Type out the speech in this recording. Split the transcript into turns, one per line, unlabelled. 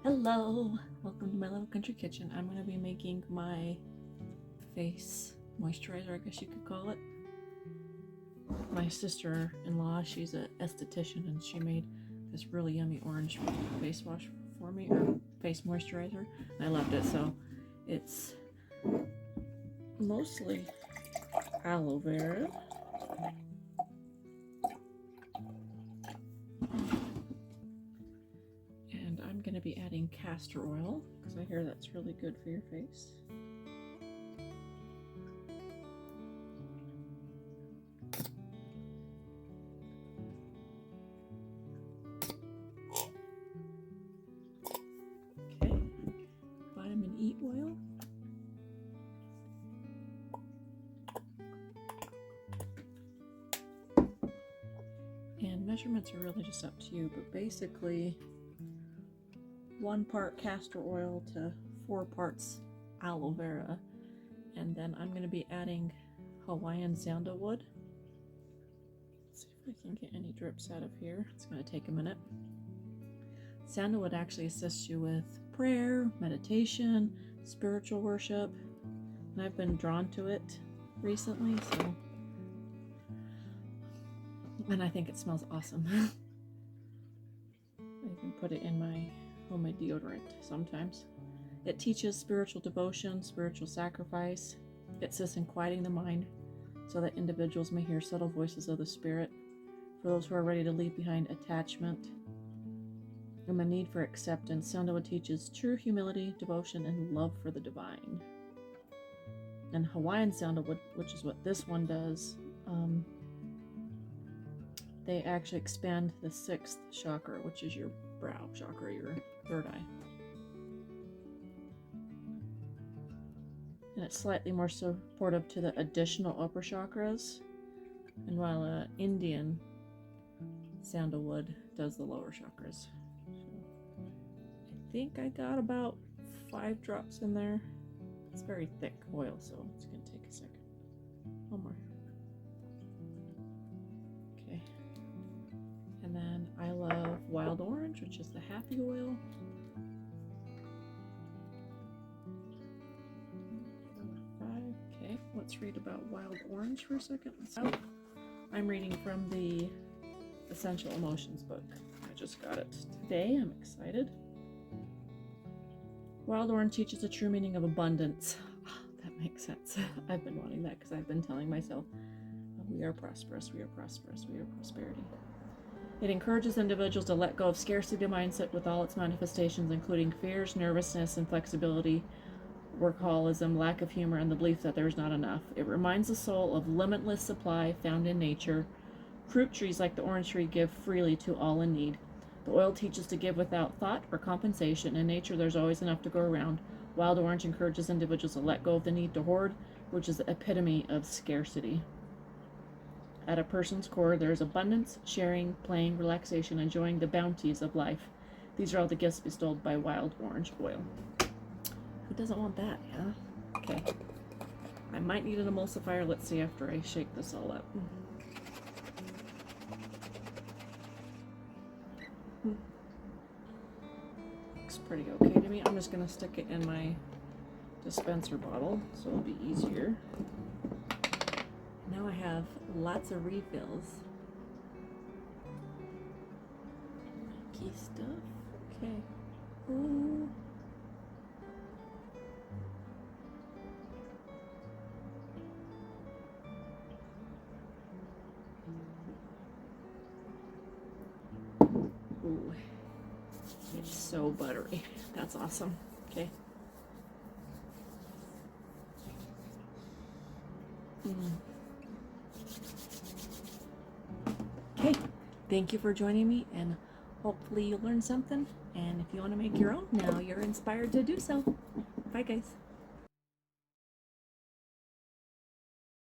Hello, welcome to my little country kitchen. I'm going to be making my face moisturizer, I guess you could call it. My sister-in-law, she's an esthetician, and she made this really yummy orange face wash for me, or face moisturizer. I loved it. So it's mostly aloe vera. I'm going to be adding castor oil because I hear that's really good for your face. Okay, vitamin E oil. And measurements are really just up to you, but basically 1 part castor oil to 4 parts aloe vera, and then I'm going to be adding Hawaiian sandalwood. Let's see if I can get any drips out of here. It's going to take a minute. Sandalwood actually assists you with prayer, meditation, spiritual worship, and I've been drawn to it recently, and I think it smells awesome. I can put it in my homemade deodorant sometimes. It teaches spiritual devotion, spiritual sacrifice. It assists in quieting the mind so that individuals may hear subtle voices of the spirit. For those who are ready to leave behind attachment and the need for acceptance, Sandalwood teaches true humility, devotion, and love for the divine. And Hawaiian sandalwood, which is what this one does, they actually expand the 6th chakra, which is your brow chakra, your third eye. And it's slightly more supportive to the additional upper chakras, and while Indian sandalwood does the lower chakras. So I think I got about 5 drops in there. It's very thick oil, so it's going to take a second. One more. Okay. And then I love wild orange, which is the happy oil. Okay, let's read about wild orange for a second. I'm reading from the Essential Emotions book. I just got it today. I'm excited. Wild orange teaches the true meaning of abundance. That makes sense. I've been wanting that because I've been telling myself, we are prosperous, we are prosperous, we are prosperity. It encourages individuals to let go of scarcity mindset with all its manifestations, including fears, nervousness, inflexibility, workaholism, lack of humor, and the belief that there is not enough. It reminds the soul of limitless supply found in nature. Fruit trees like the orange tree give freely to all in need. The oil teaches to give without thought or compensation. In nature, there's always enough to go around. Wild orange encourages individuals to let go of the need to hoard, which is the epitome of scarcity. At a person's core, there is abundance, sharing, playing, relaxation, enjoying the bounties of life. These are all the gifts bestowed by wild orange oil. Who doesn't want that, yeah? Okay. I might need an emulsifier. Let's see after I shake this all up. Looks pretty okay to me. I'm just going to stick it in my dispenser bottle so it'll be easier. Now I have lots of refills. Key stuff. Okay. Ooh. Ooh. It's so buttery. That's awesome. Okay. Okay, thank you for joining me, and hopefully you'll learn something. And if you want to make your own, now you're inspired to do so. Bye, guys.